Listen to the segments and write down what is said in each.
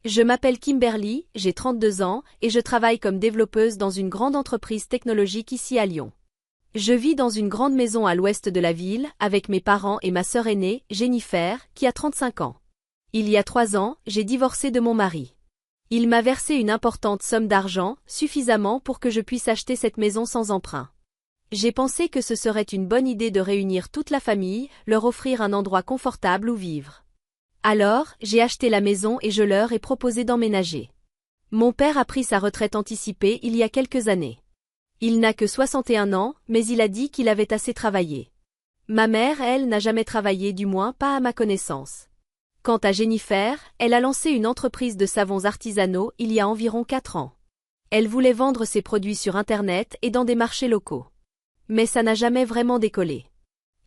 Je m'appelle Kimberly, j'ai 32 ans, et je travaille comme développeuse dans une grande entreprise technologique ici à Lyon. Je vis dans une grande maison à l'ouest de la ville, avec mes parents et ma sœur aînée, Jennifer, qui a 35 ans. Il y a 3 ans, j'ai divorcé de mon mari. Il m'a versé une importante somme d'argent, suffisamment pour que je puisse acheter cette maison sans emprunt. J'ai pensé que ce serait une bonne idée de réunir toute la famille, leur offrir un endroit confortable où vivre. Alors, j'ai acheté la maison et je leur ai proposé d'emménager. Mon père a pris sa retraite anticipée il y a quelques années. Il n'a que 61 ans, mais il a dit qu'il avait assez travaillé. Ma mère, elle, n'a jamais travaillé, du moins pas à ma connaissance. Quant à Jennifer, elle a lancé une entreprise de savons artisanaux il y a environ 4 ans. Elle voulait vendre ses produits sur Internet et dans des marchés locaux. Mais ça n'a jamais vraiment décollé.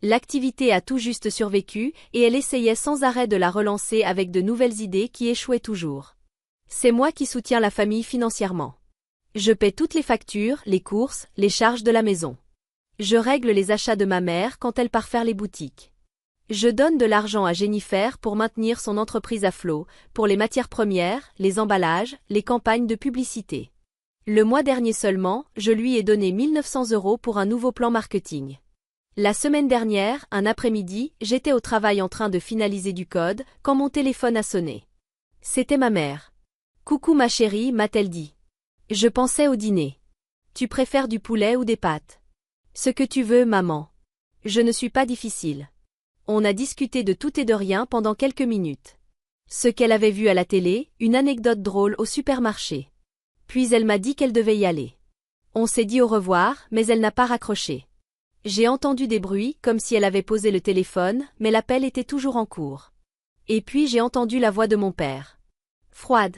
L'activité a tout juste survécu et elle essayait sans arrêt de la relancer avec de nouvelles idées qui échouaient toujours. C'est moi qui soutiens la famille financièrement. Je paie toutes les factures, les courses, les charges de la maison. Je règle les achats de ma mère quand elle part faire les boutiques. Je donne de l'argent à Jennifer pour maintenir son entreprise à flot, pour les matières premières, les emballages, les campagnes de publicité. Le mois dernier seulement, je lui ai donné 1 900 € pour un nouveau plan marketing. La semaine dernière, un après-midi, j'étais au travail en train de finaliser du code, quand mon téléphone a sonné. C'était ma mère. « Coucou ma chérie », m'a-t-elle dit. Je pensais au dîner. « Tu préfères du poulet ou des pâtes ?»« Ce que tu veux, maman. » Je ne suis pas difficile. On a discuté de tout et de rien pendant quelques minutes. Ce qu'elle avait vu à la télé, une anecdote drôle au supermarché. Puis elle m'a dit qu'elle devait y aller. On s'est dit au revoir, mais elle n'a pas raccroché. J'ai entendu des bruits, comme si elle avait posé le téléphone, mais l'appel était toujours en cours. Et puis j'ai entendu la voix de mon père. Froide.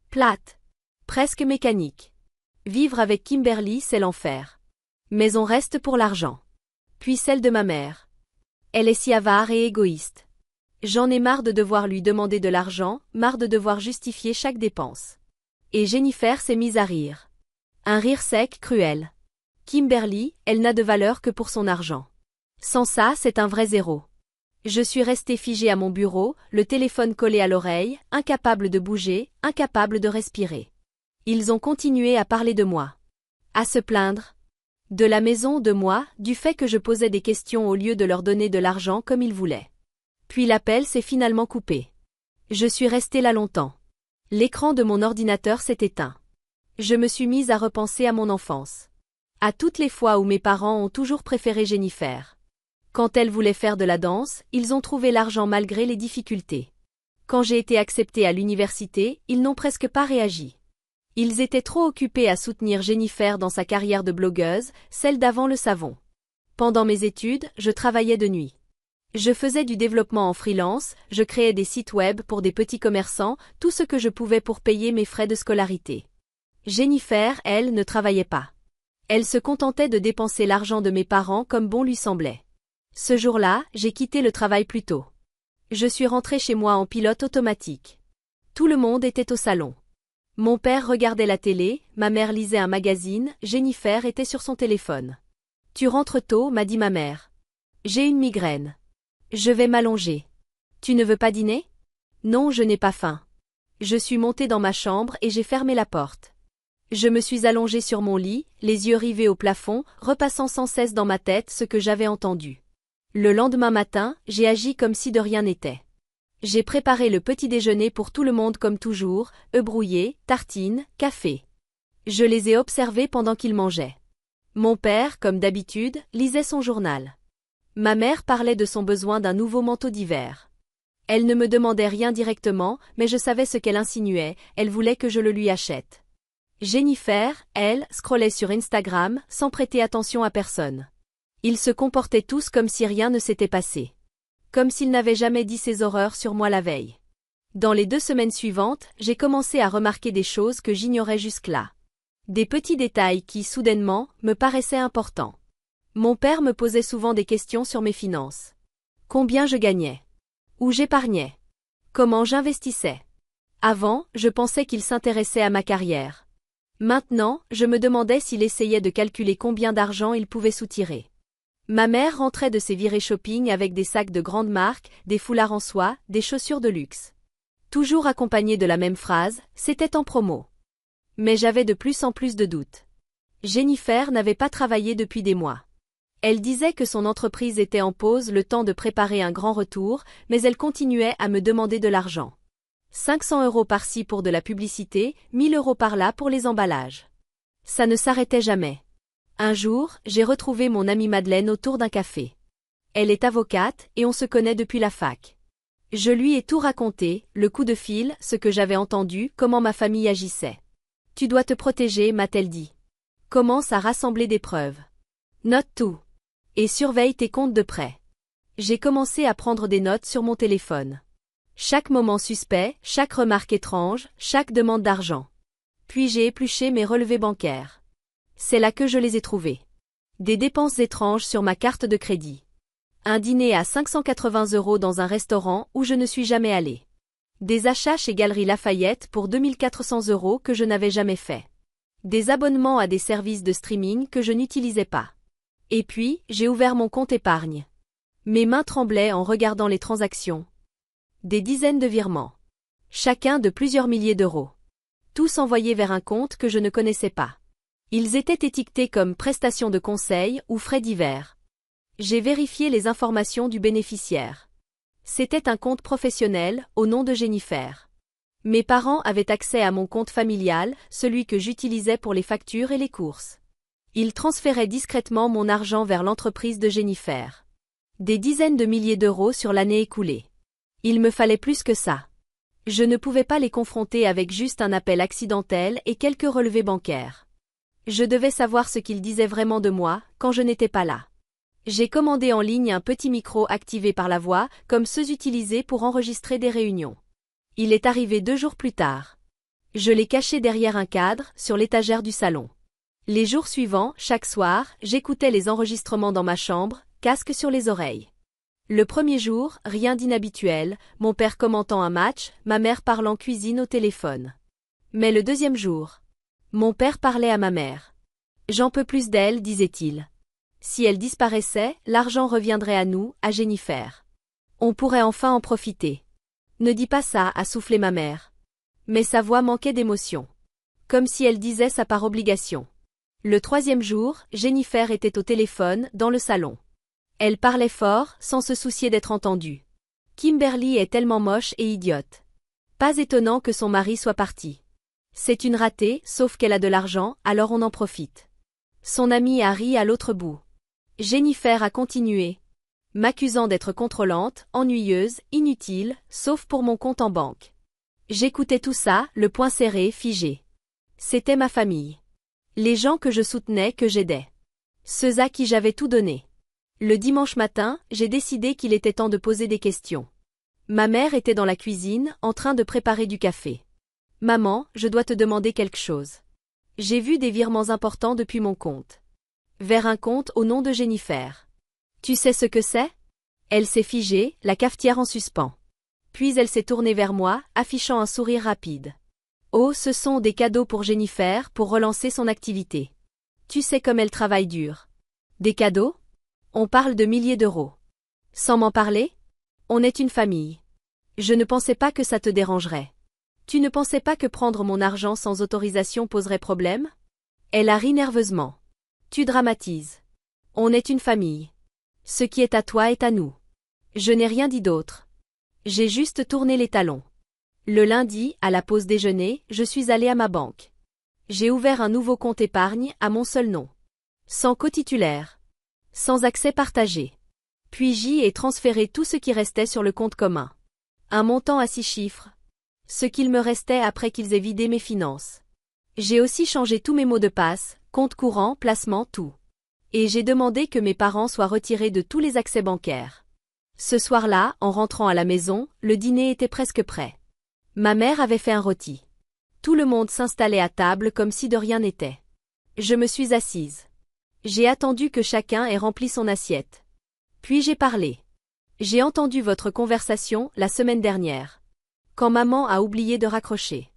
Plate. Presque mécanique. Vivre avec Kimberly, c'est l'enfer. Mais on reste pour l'argent. Puis celle de ma mère. Elle est si avare et égoïste. J'en ai marre de devoir lui demander de l'argent, marre de devoir justifier chaque dépense. Et Jennifer s'est mise à rire. Un rire sec, cruel. Kimberly, elle n'a de valeur que pour son argent. Sans ça, c'est un vrai zéro. Je suis restée figée à mon bureau, le téléphone collé à l'oreille, incapable de bouger, incapable de respirer. Ils ont continué à parler de moi. À se plaindre. De la maison, de moi, du fait que je posais des questions au lieu de leur donner de l'argent comme ils voulaient. Puis l'appel s'est finalement coupé. Je suis restée là longtemps. L'écran de mon ordinateur s'est éteint. Je me suis mise à repenser à mon enfance. À toutes les fois où mes parents ont toujours préféré Jennifer. Quand elle voulait faire de la danse, ils ont trouvé l'argent malgré les difficultés. Quand j'ai été acceptée à l'université, ils n'ont presque pas réagi. Ils étaient trop occupés à soutenir Jennifer dans sa carrière de blogueuse, celle d'avant le savon. Pendant mes études, je travaillais de nuit. Je faisais du développement en freelance, je créais des sites web pour des petits commerçants, tout ce que je pouvais pour payer mes frais de scolarité. Jennifer, elle, ne travaillait pas. Elle se contentait de dépenser l'argent de mes parents comme bon lui semblait. Ce jour-là, j'ai quitté le travail plus tôt. Je suis rentrée chez moi en pilote automatique. Tout le monde était au salon. Mon père regardait la télé, ma mère lisait un magazine, Jennifer était sur son téléphone. « Tu rentres tôt », m'a dit ma mère. « J'ai une migraine. Je vais m'allonger. Tu ne veux pas dîner ? » « Non, je n'ai pas faim. » Je suis montée dans ma chambre et j'ai fermé la porte. Je me suis allongée sur mon lit, les yeux rivés au plafond, repassant sans cesse dans ma tête ce que j'avais entendu. Le lendemain matin, j'ai agi comme si de rien n'était. J'ai préparé le petit déjeuner pour tout le monde comme toujours, œufs brouillés, tartines, café. Je les ai observés pendant qu'ils mangeaient. Mon père, comme d'habitude, lisait son journal. Ma mère parlait de son besoin d'un nouveau manteau d'hiver. Elle ne me demandait rien directement, mais je savais ce qu'elle insinuait, elle voulait que je le lui achète. Jennifer, elle, scrollait sur Instagram, sans prêter attention à personne. Ils se comportaient tous comme si rien ne s'était passé. Comme s'ils n'avaient jamais dit ces horreurs sur moi la veille. Dans les 2 semaines suivantes, j'ai commencé à remarquer des choses que j'ignorais jusque-là. Des petits détails qui, soudainement, me paraissaient importants. Mon père me posait souvent des questions sur mes finances. Combien je gagnais ? Où j'épargnais ? Comment j'investissais ? Avant, je pensais qu'il s'intéressait à ma carrière. Maintenant, je me demandais s'il essayait de calculer combien d'argent il pouvait soutirer. Ma mère rentrait de ses virées shopping avec des sacs de grandes marques, des foulards en soie, des chaussures de luxe. Toujours accompagné de la même phrase, c'était en promo. Mais j'avais de plus en plus de doutes. Jennifer n'avait pas travaillé depuis des mois. Elle disait que son entreprise était en pause le temps de préparer un grand retour, mais elle continuait à me demander de l'argent. 500 € par-ci pour de la publicité, 1000 € par-là pour les emballages. Ça ne s'arrêtait jamais. Un jour, j'ai retrouvé mon amie Madeleine autour d'un café. Elle est avocate et on se connaît depuis la fac. Je lui ai tout raconté, le coup de fil, ce que j'avais entendu, comment ma famille agissait. Tu dois te protéger, m'a-t-elle dit. Commence à rassembler des preuves. Note tout. Et surveille tes comptes de près. J'ai commencé à prendre des notes sur mon téléphone. Chaque moment suspect, chaque remarque étrange, chaque demande d'argent. Puis j'ai épluché mes relevés bancaires. C'est là que je les ai trouvés. Des dépenses étranges sur ma carte de crédit. Un dîner à 580 € dans un restaurant où je ne suis jamais allé. Des achats chez Galeries Lafayette pour 2400 € que je n'avais jamais fait. Des abonnements à des services de streaming que je n'utilisais pas. Et puis, j'ai ouvert mon compte épargne. Mes mains tremblaient en regardant les transactions. Des dizaines de virements. Chacun de plusieurs milliers d'euros. Tous envoyés vers un compte que je ne connaissais pas. Ils étaient étiquetés comme prestations de conseil ou frais divers. J'ai vérifié les informations du bénéficiaire. C'était un compte professionnel, au nom de Jennifer. Mes parents avaient accès à mon compte familial, celui que j'utilisais pour les factures et les courses. Ils transféraient discrètement mon argent vers l'entreprise de Jennifer. Des dizaines de milliers d'euros sur l'année écoulée. Il me fallait plus que ça. Je ne pouvais pas les confronter avec juste un appel accidentel et quelques relevés bancaires. Je devais savoir ce qu'ils disaient vraiment de moi, quand je n'étais pas là. J'ai commandé en ligne un petit micro activé par la voix, comme ceux utilisés pour enregistrer des réunions. Il est arrivé 2 jours plus tard. Je l'ai caché derrière un cadre, sur l'étagère du salon. Les jours suivants, chaque soir, j'écoutais les enregistrements dans ma chambre, casque sur les oreilles. Le premier jour, rien d'inhabituel, mon père commentant un match, ma mère parlant cuisine au téléphone. Mais le deuxième jour, mon père parlait à ma mère. J'en peux plus d'elle, disait-il. Si elle disparaissait, l'argent reviendrait à nous, à Jennifer. On pourrait enfin en profiter. Ne dis pas ça, a soufflé ma mère. Mais sa voix manquait d'émotion. Comme si elle disait ça par obligation. Le troisième jour, Jennifer était au téléphone, dans le salon. Elle parlait fort, sans se soucier d'être entendue. Kimberly est tellement moche et idiote. Pas étonnant que son mari soit parti. C'est une ratée, sauf qu'elle a de l'argent, alors on en profite. Son amie Harry à l'autre bout. Jennifer a continué, m'accusant d'être contrôlante, ennuyeuse, inutile, sauf pour mon compte en banque. J'écoutais tout ça, le poing serré, figé. C'était ma famille. Les gens que je soutenais, que j'aidais. Ceux à qui j'avais tout donné. Le dimanche matin, j'ai décidé qu'il était temps de poser des questions. Ma mère était dans la cuisine, en train de préparer du café. Maman, je dois te demander quelque chose. J'ai vu des virements importants depuis mon compte. Vers un compte au nom de Jennifer. Tu sais ce que c'est? Elle s'est figée, la cafetière en suspens. Puis elle s'est tournée vers moi, affichant un sourire rapide. Oh, ce sont des cadeaux pour Jennifer pour relancer son activité. Tu sais comme elle travaille dur. Des cadeaux? On parle de milliers d'euros. Sans m'en parler? On est une famille. Je ne pensais pas que ça te dérangerait. Tu ne pensais pas que prendre mon argent sans autorisation poserait problème? Elle a ri nerveusement. Tu dramatises. On est une famille. Ce qui est à toi est à nous. Je n'ai rien dit d'autre. J'ai juste tourné les talons. Le lundi, à la pause déjeuner, je suis allée à ma banque. J'ai ouvert un nouveau compte épargne à mon seul nom. Sans cotitulaire. Sans accès partagé. Puis j'y ai transféré tout ce qui restait sur le compte commun. Un montant à 6 chiffres. Ce qu'il me restait après qu'ils aient vidé mes finances. J'ai aussi changé tous mes mots de passe, compte courant, placement, tout. Et j'ai demandé que mes parents soient retirés de tous les accès bancaires. Ce soir-là, en rentrant à la maison, le dîner était presque prêt. Ma mère avait fait un rôti. Tout le monde s'installait à table comme si de rien n'était. Je me suis assise. J'ai attendu que chacun ait rempli son assiette. Puis j'ai parlé. J'ai entendu votre conversation la semaine dernière. Quand maman a oublié de raccrocher.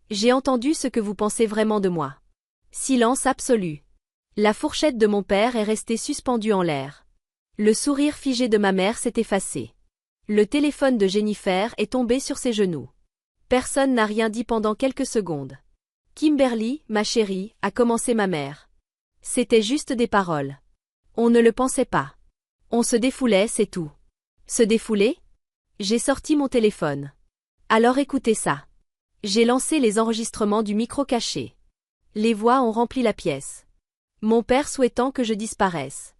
J'ai entendu ce que vous pensez vraiment de moi. Silence absolu. La fourchette de mon père est restée suspendue en l'air. Le sourire figé de ma mère s'est effacé. Le téléphone de Jennifer est tombé sur ses genoux. Personne n'a rien dit pendant quelques secondes. Kimberly, ma chérie, a commencé ma mère. C'était juste des paroles. On ne le pensait pas. On se défoulait, c'est tout. Se défouler? J'ai sorti mon téléphone. Alors écoutez ça. J'ai lancé les enregistrements du micro caché. Les voix ont rempli la pièce. Mon père souhaitant que je disparaisse.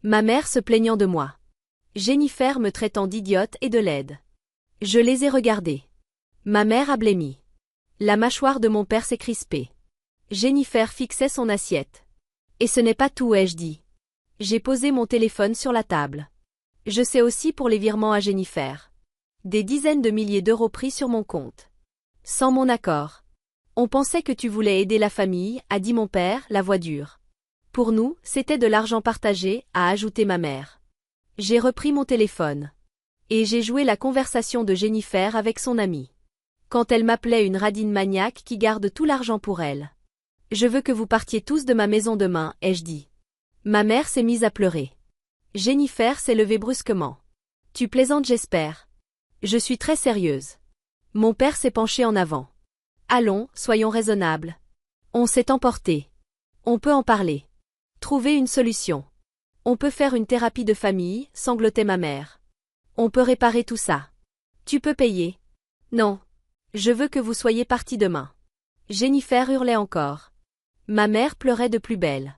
Ma mère se plaignant de moi. Jennifer me traitant d'idiote et de laide. Je les ai regardés. Ma mère a blêmi. La mâchoire de mon père s'est crispée. Jennifer fixait son assiette. Et ce n'est pas tout, ai-je dit. J'ai posé mon téléphone sur la table. Je sais aussi pour les virements à Jennifer. Des dizaines de milliers d'euros pris sur mon compte. Sans mon accord. On pensait que tu voulais aider la famille, a dit mon père, la voix dure. Pour nous, c'était de l'argent partagé, a ajouté ma mère. J'ai repris mon téléphone. Et j'ai joué la conversation de Jennifer avec son amie. Quand elle m'appelait une radine maniaque qui garde tout l'argent pour elle. Je veux que vous partiez tous de ma maison demain, ai-je dit. Ma mère s'est mise à pleurer. Jennifer s'est levée brusquement. Tu plaisantes, j'espère. Je suis très sérieuse. Mon père s'est penché en avant. Allons, soyons raisonnables. On s'est emporté. On peut en parler. Trouver une solution. On peut faire une thérapie de famille, sanglotait ma mère. On peut réparer tout ça. Tu peux payer. Non. Je veux que vous soyez partis demain. Jennifer hurlait encore. Ma mère pleurait de plus belle.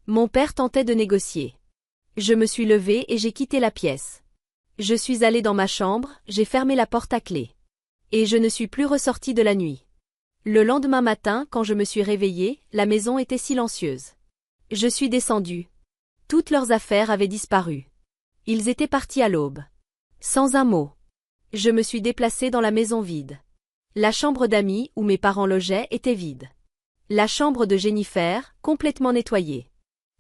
Mon père tentait de négocier. Je me suis levée et j'ai quitté la pièce. Je suis allée dans ma chambre, j'ai fermé la porte à clé. Et je ne suis plus ressortie de la nuit. Le lendemain matin, quand je me suis réveillée, la maison était silencieuse. Je suis descendue. Toutes leurs affaires avaient disparu. Ils étaient partis à l'aube. Sans un mot. Je me suis déplacée dans la maison vide. La chambre d'amis où mes parents logeaient était vide. La chambre de Jennifer, complètement nettoyée.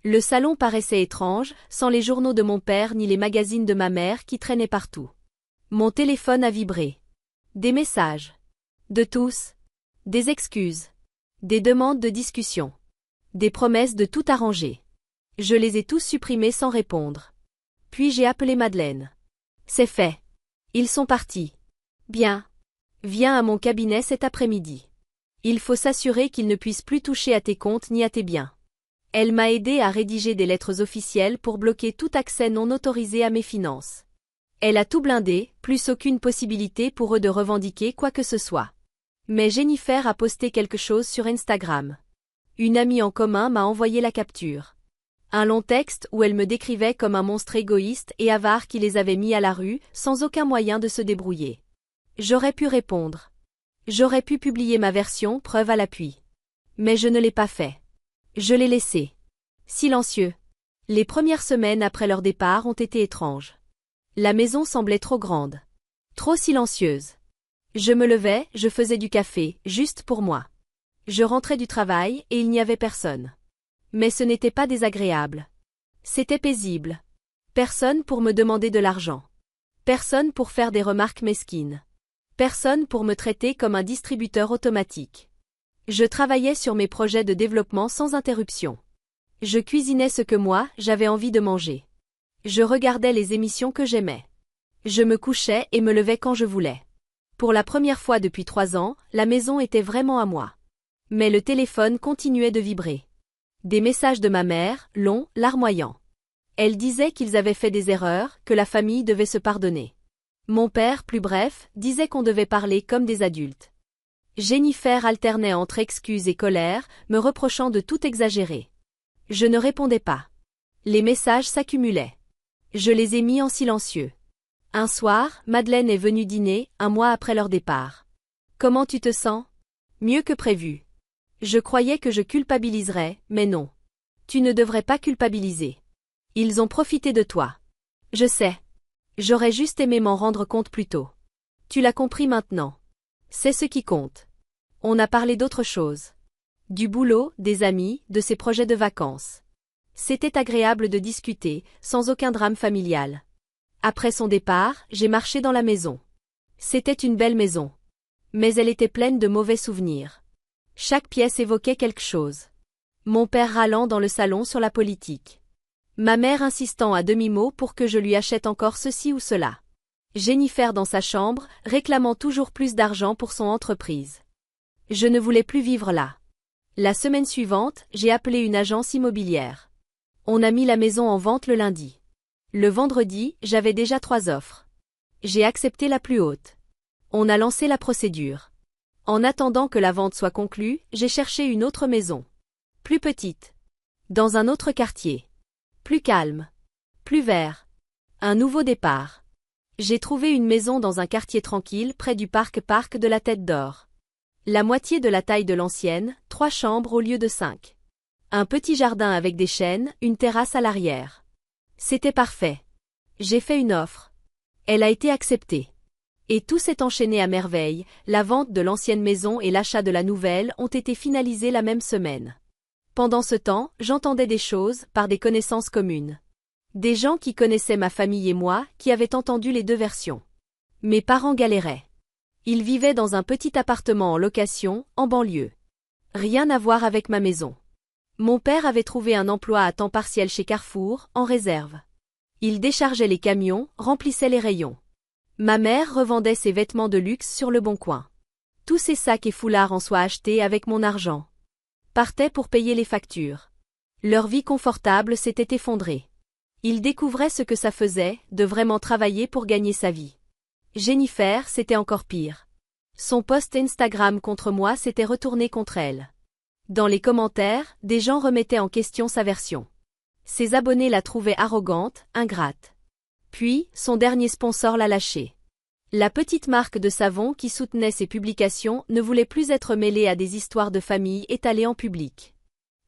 Le salon paraissait étrange, sans les journaux de mon père ni les magazines de ma mère qui traînaient partout. Mon téléphone a vibré. Des messages. De tous. Des excuses. Des demandes de discussion. Des promesses de tout arranger. Je les ai tous supprimés sans répondre. Puis j'ai appelé Madeleine. C'est fait. Ils sont partis. Bien. Viens à mon cabinet cet après-midi. Il faut s'assurer qu'ils ne puissent plus toucher à tes comptes ni à tes biens. Elle m'a aidé à rédiger des lettres officielles pour bloquer tout accès non autorisé à mes finances. Elle a tout blindé, plus aucune possibilité pour eux de revendiquer quoi que ce soit. Mais Jennifer a posté quelque chose sur Instagram. Une amie en commun m'a envoyé la capture. Un long texte où elle me décrivait comme un monstre égoïste et avare qui les avait mis à la rue, sans aucun moyen de se débrouiller. J'aurais pu répondre. J'aurais pu publier ma version, preuve à l'appui. Mais je ne l'ai pas fait. Je l'ai laissé. Silencieux. Les premières semaines après leur départ ont été étranges. La maison semblait trop grande. Trop silencieuse. Je me levais, je faisais du café, juste pour moi. Je rentrais du travail et il n'y avait personne. Mais ce n'était pas désagréable. C'était paisible. Personne pour me demander de l'argent. Personne pour faire des remarques mesquines. Personne pour me traiter comme un distributeur automatique. Je travaillais sur mes projets de développement sans interruption. Je cuisinais ce que moi, j'avais envie de manger. Je regardais les émissions que j'aimais. Je me couchais et me levais quand je voulais. Pour la première fois depuis 3 ans, la maison était vraiment à moi. Mais le téléphone continuait de vibrer. Des messages de ma mère, longs, larmoyants. Elle disait qu'ils avaient fait des erreurs, que la famille devait se pardonner. Mon père, plus bref, disait qu'on devait parler comme des adultes. Jennifer alternait entre excuses et colère, me reprochant de tout exagérer. Je ne répondais pas. Les messages s'accumulaient. Je les ai mis en silencieux. Un soir, Madeleine est venue dîner, 1 mois après leur départ. Comment tu te sens? Mieux que prévu. Je croyais que je culpabiliserais, mais non. Tu ne devrais pas culpabiliser. Ils ont profité de toi. Je sais. J'aurais juste aimé m'en rendre compte plus tôt. Tu l'as compris maintenant. C'est ce qui compte. On a parlé d'autre chose. Du boulot, des amis, de ses projets de vacances. C'était agréable de discuter, sans aucun drame familial. Après son départ, j'ai marché dans la maison. C'était une belle maison. Mais elle était pleine de mauvais souvenirs. Chaque pièce évoquait quelque chose. Mon père râlant dans le salon sur la politique. Ma mère insistant à demi-mot pour que je lui achète encore ceci ou cela. Jennifer dans sa chambre, réclamant toujours plus d'argent pour son entreprise. Je ne voulais plus vivre là. La semaine suivante, j'ai appelé une agence immobilière. On a mis la maison en vente le lundi. Le vendredi, j'avais déjà 3 offres. J'ai accepté la plus haute. On a lancé la procédure. En attendant que la vente soit conclue, j'ai cherché une autre maison. Plus petite. Dans un autre quartier. Plus calme. Plus vert. Un nouveau départ. J'ai trouvé une maison dans un quartier tranquille près du parc de la Tête d'Or. La moitié de la taille de l'ancienne, 3 chambres au lieu de 5. Un petit jardin avec des chênes, une terrasse à l'arrière. C'était parfait. J'ai fait une offre. Elle a été acceptée. Et tout s'est enchaîné à merveille, la vente de l'ancienne maison et l'achat de la nouvelle ont été finalisés la même semaine. Pendant ce temps, j'entendais des choses par des connaissances communes. Des gens qui connaissaient ma famille et moi, qui avaient entendu les 2 versions. Mes parents galéraient. Ils vivaient dans un petit appartement en location, en banlieue. Rien à voir avec ma maison. Mon père avait trouvé un emploi à temps partiel chez Carrefour, en réserve. Il déchargeait les camions, remplissait les rayons. Ma mère revendait ses vêtements de luxe sur le Bon Coin. Tous ces sacs et foulards en soie achetés avec mon argent partaient pour payer les factures. Leur vie confortable s'était effondrée. Ils découvraient ce que ça faisait, de vraiment travailler pour gagner sa vie. Jennifer, c'était encore pire. Son post Instagram contre moi s'était retourné contre elle. Dans les commentaires, des gens remettaient en question sa version. Ses abonnés la trouvaient arrogante, ingrate. Puis, son dernier sponsor l'a lâchée. La petite marque de savon qui soutenait ses publications ne voulait plus être mêlée à des histoires de famille étalées en public.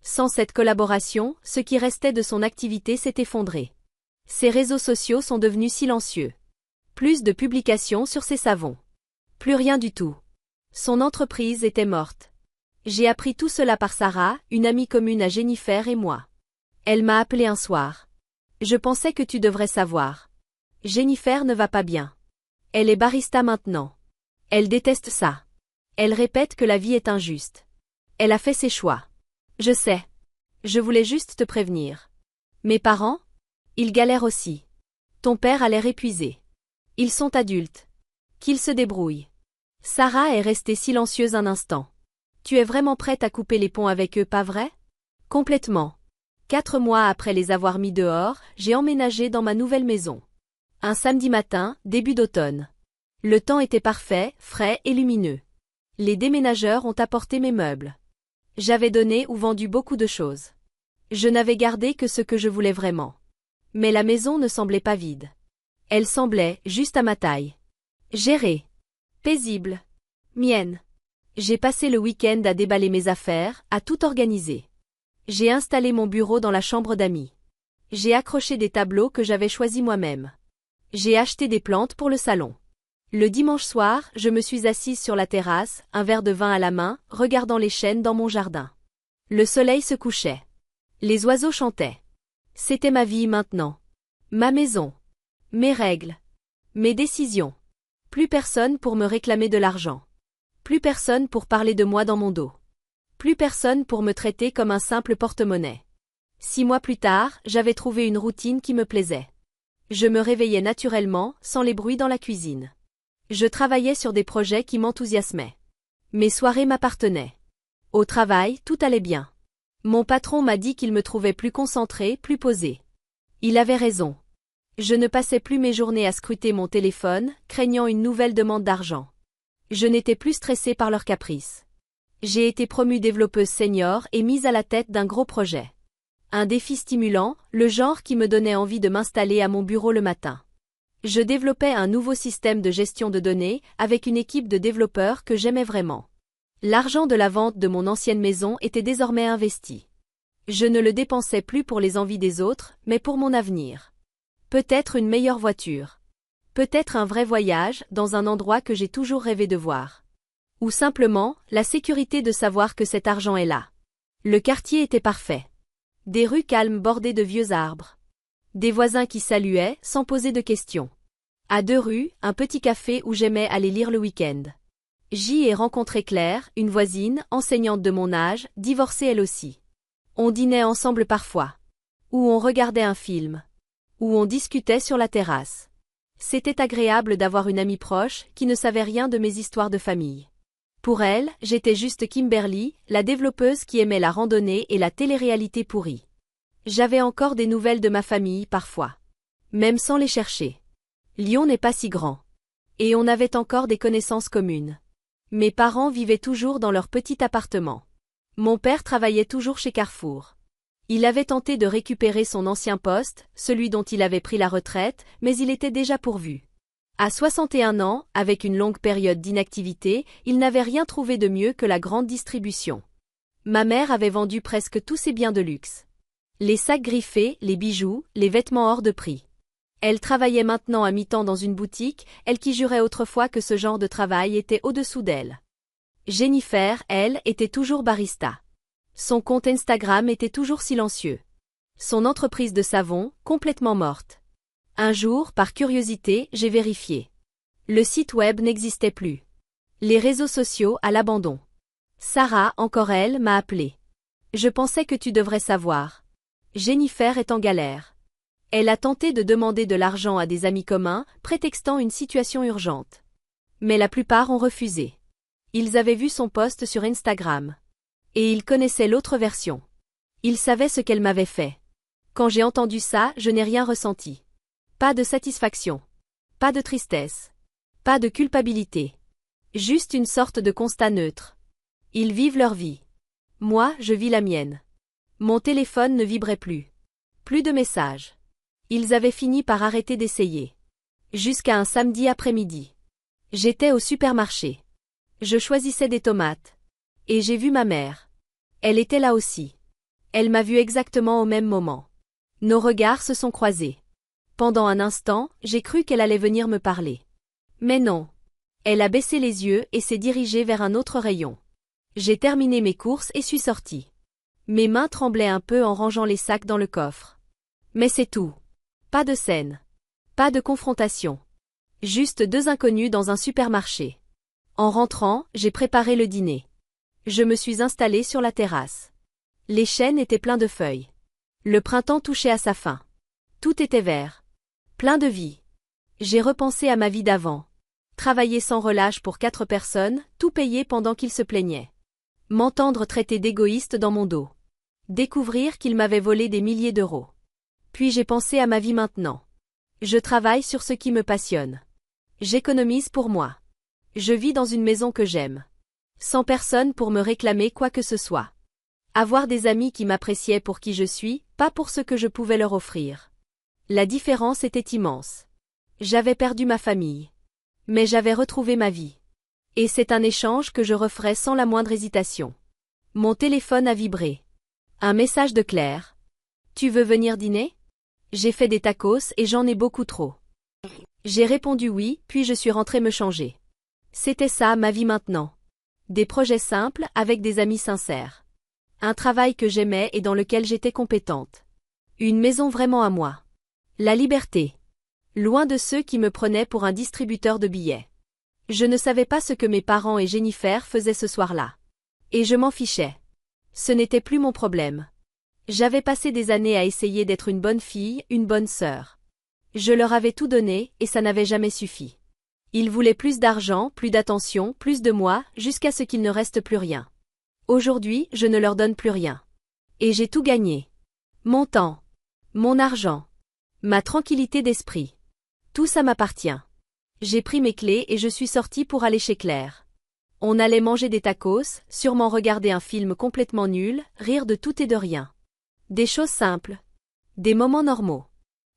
Sans cette collaboration, ce qui restait de son activité s'est effondré. Ses réseaux sociaux sont devenus silencieux. Plus de publications sur ses savons. Plus rien du tout. Son entreprise était morte. J'ai appris tout cela par Sarah, une amie commune à Jennifer et moi. Elle m'a appelé un soir. Je pensais que tu devrais savoir. Jennifer ne va pas bien. Elle est barista maintenant. Elle déteste ça. Elle répète que la vie est injuste. Elle a fait ses choix. Je sais. Je voulais juste te prévenir. Mes parents? Ils galèrent aussi. Ton père a l'air épuisé. Ils sont adultes. Qu'ils se débrouillent. Sarah est restée silencieuse un instant. Tu es vraiment prête à couper les ponts avec eux, pas vrai? Complètement. 4 mois après les avoir mis dehors, j'ai emménagé dans ma nouvelle maison. Un samedi matin, début d'automne. Le temps était parfait, frais et lumineux. Les déménageurs ont apporté mes meubles. J'avais donné ou vendu beaucoup de choses. Je n'avais gardé que ce que je voulais vraiment. Mais la maison ne semblait pas vide. Elle semblait juste à ma taille. Gérée. Paisible. Mienne. J'ai passé le week-end à déballer mes affaires, à tout organiser. J'ai installé mon bureau dans la chambre d'amis. J'ai accroché des tableaux que j'avais choisis moi-même. J'ai acheté des plantes pour le salon. Le dimanche soir, je me suis assise sur la terrasse, un verre de vin à la main, regardant les chênes dans mon jardin. Le soleil se couchait. Les oiseaux chantaient. C'était ma vie maintenant. Ma maison. Mes règles. Mes décisions. Plus personne pour me réclamer de l'argent. Plus personne pour parler de moi dans mon dos. Plus personne pour me traiter comme un simple porte-monnaie. 6 mois plus tard, j'avais trouvé une routine qui me plaisait. Je me réveillais naturellement, sans les bruits dans la cuisine. Je travaillais sur des projets qui m'enthousiasmaient. Mes soirées m'appartenaient. Au travail, tout allait bien. Mon patron m'a dit qu'il me trouvait plus concentré, plus posé. Il avait raison. Je ne passais plus mes journées à scruter mon téléphone, craignant une nouvelle demande d'argent. Je n'étais plus stressée par leurs caprices. J'ai été promue développeuse senior et mise à la tête d'un gros projet. Un défi stimulant, le genre qui me donnait envie de m'installer à mon bureau le matin. Je développais un nouveau système de gestion de données avec une équipe de développeurs que j'aimais vraiment. L'argent de la vente de mon ancienne maison était désormais investi. Je ne le dépensais plus pour les envies des autres, mais pour mon avenir. Peut-être une meilleure voiture. Peut-être un vrai voyage dans un endroit que j'ai toujours rêvé de voir. Ou simplement, la sécurité de savoir que cet argent est là. Le quartier était parfait. Des rues calmes bordées de vieux arbres. Des voisins qui saluaient, sans poser de questions. À 2 rues, un petit café où j'aimais aller lire le week-end. J'y ai rencontré Claire, une voisine, enseignante de mon âge, divorcée elle aussi. On dînait ensemble parfois. Ou on regardait un film. Ou on discutait sur la terrasse. C'était agréable d'avoir une amie proche qui ne savait rien de mes histoires de famille. Pour elle, j'étais juste Kimberly, la développeuse qui aimait la randonnée et la télé-réalité pourrie. J'avais encore des nouvelles de ma famille parfois. Même sans les chercher. Lyon n'est pas si grand. Et on avait encore des connaissances communes. Mes parents vivaient toujours dans leur petit appartement. Mon père travaillait toujours chez Carrefour. Il avait tenté de récupérer son ancien poste, celui dont il avait pris la retraite, mais il était déjà pourvu. À 61 ans, avec une longue période d'inactivité, il n'avait rien trouvé de mieux que la grande distribution. Ma mère avait vendu presque tous ses biens de luxe. Les sacs griffés, les bijoux, les vêtements hors de prix. Elle travaillait maintenant à mi-temps dans une boutique, elle qui jurait autrefois que ce genre de travail était au-dessous d'elle. Jennifer, elle, était toujours barista. Son compte Instagram était toujours silencieux. Son entreprise de savon, complètement morte. Un jour, par curiosité, j'ai vérifié. Le site web n'existait plus. Les réseaux sociaux à l'abandon. Sarah, encore elle, m'a appelé. Je pensais que tu devrais savoir. Jennifer est en galère. Elle a tenté de demander de l'argent à des amis communs, prétextant une situation urgente. Mais la plupart ont refusé. Ils avaient vu son post sur Instagram. Et ils connaissaient l'autre version. Ils savaient ce qu'elle m'avait fait. Quand j'ai entendu ça, je n'ai rien ressenti. Pas de satisfaction. Pas de tristesse. Pas de culpabilité. Juste une sorte de constat neutre. Ils vivent leur vie. Moi, je vis la mienne. Mon téléphone ne vibrait plus. Plus de messages. Ils avaient fini par arrêter d'essayer. Jusqu'à un samedi après-midi. J'étais au supermarché. Je choisissais des tomates. Et j'ai vu ma mère. Elle était là aussi. Elle m'a vu exactement au même moment. Nos regards se sont croisés. Pendant un instant, j'ai cru qu'elle allait venir me parler. Mais non. Elle a baissé les yeux et s'est dirigée vers un autre rayon. J'ai terminé mes courses et suis sortie. Mes mains tremblaient un peu en rangeant les sacs dans le coffre. Mais c'est tout. Pas de scène. Pas de confrontation. Juste deux inconnus dans un supermarché. En rentrant, j'ai préparé le dîner. Je me suis installée sur la terrasse. Les chênes étaient pleins de feuilles. Le printemps touchait à sa fin. Tout était vert. Plein de vie. J'ai repensé à ma vie d'avant. Travailler sans relâche pour 4 personnes, tout payer pendant qu'ils se plaignaient. M'entendre traiter d'égoïste dans mon dos. Découvrir qu'il m'avait volé des milliers d'euros. Puis j'ai pensé à ma vie maintenant. Je travaille sur ce qui me passionne. J'économise pour moi. Je vis dans une maison que j'aime. Sans personne pour me réclamer quoi que ce soit. Avoir des amis qui m'appréciaient pour qui je suis, pas pour ce que je pouvais leur offrir. La différence était immense. J'avais perdu ma famille. Mais j'avais retrouvé ma vie. Et c'est un échange que je referais sans la moindre hésitation. Mon téléphone a vibré. Un message de Claire. Tu veux venir dîner? J'ai fait des tacos et j'en ai beaucoup trop. J'ai répondu oui, puis je suis rentrée me changer. C'était ça ma vie maintenant. Des projets simples avec des amis sincères. Un travail que j'aimais et dans lequel j'étais compétente. Une maison vraiment à moi. La liberté. Loin de ceux qui me prenaient pour un distributeur de billets. Je ne savais pas ce que mes parents et Jennifer faisaient ce soir-là. Et je m'en fichais. Ce n'était plus mon problème. J'avais passé des années à essayer d'être une bonne fille, une bonne sœur. Je leur avais tout donné et ça n'avait jamais suffi. Ils voulaient plus d'argent, plus d'attention, plus de moi, jusqu'à ce qu'il ne reste plus rien. Aujourd'hui, je ne leur donne plus rien. Et j'ai tout gagné. Mon temps. Mon argent. Ma tranquillité d'esprit. Tout ça m'appartient. J'ai pris mes clés et je suis sortie pour aller chez Claire. On allait manger des tacos, sûrement regarder un film complètement nul, rire de tout et de rien. Des choses simples. Des moments normaux.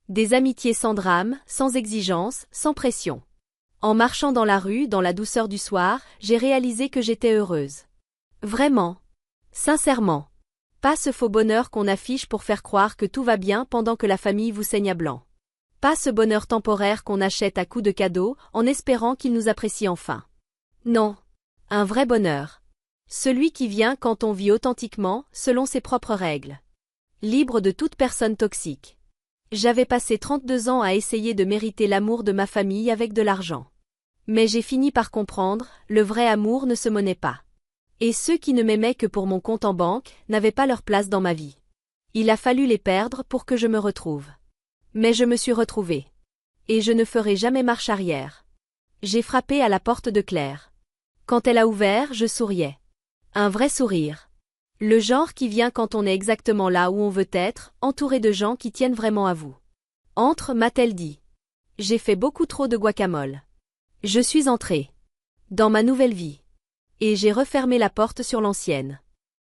Des amitiés sans drame, sans exigence, sans pression. En marchant dans la rue, dans la douceur du soir, j'ai réalisé que j'étais heureuse. Vraiment. Sincèrement. Pas ce faux bonheur qu'on affiche pour faire croire que tout va bien pendant que la famille vous saigne à blanc. Pas ce bonheur temporaire qu'on achète à coups de cadeaux, en espérant qu'il nous apprécie enfin. Non. Un vrai bonheur. Celui qui vient quand on vit authentiquement, selon ses propres règles. Libre de toute personne toxique. J'avais passé 32 ans à essayer de mériter l'amour de ma famille avec de l'argent. Mais j'ai fini par comprendre, le vrai amour ne se monnaie pas. Et ceux qui ne m'aimaient que pour mon compte en banque, n'avaient pas leur place dans ma vie. Il a fallu les perdre pour que je me retrouve. Mais je me suis retrouvée. Et je ne ferai jamais marche arrière. J'ai frappé à la porte de Claire. Quand elle a ouvert, je souriais. Un vrai sourire. Le genre qui vient quand on est exactement là où on veut être, entouré de gens qui tiennent vraiment à vous. Entre, m'a-t-elle dit. J'ai fait beaucoup trop de guacamole. Je suis entrée. Dans ma nouvelle vie. Et j'ai refermé la porte sur l'ancienne.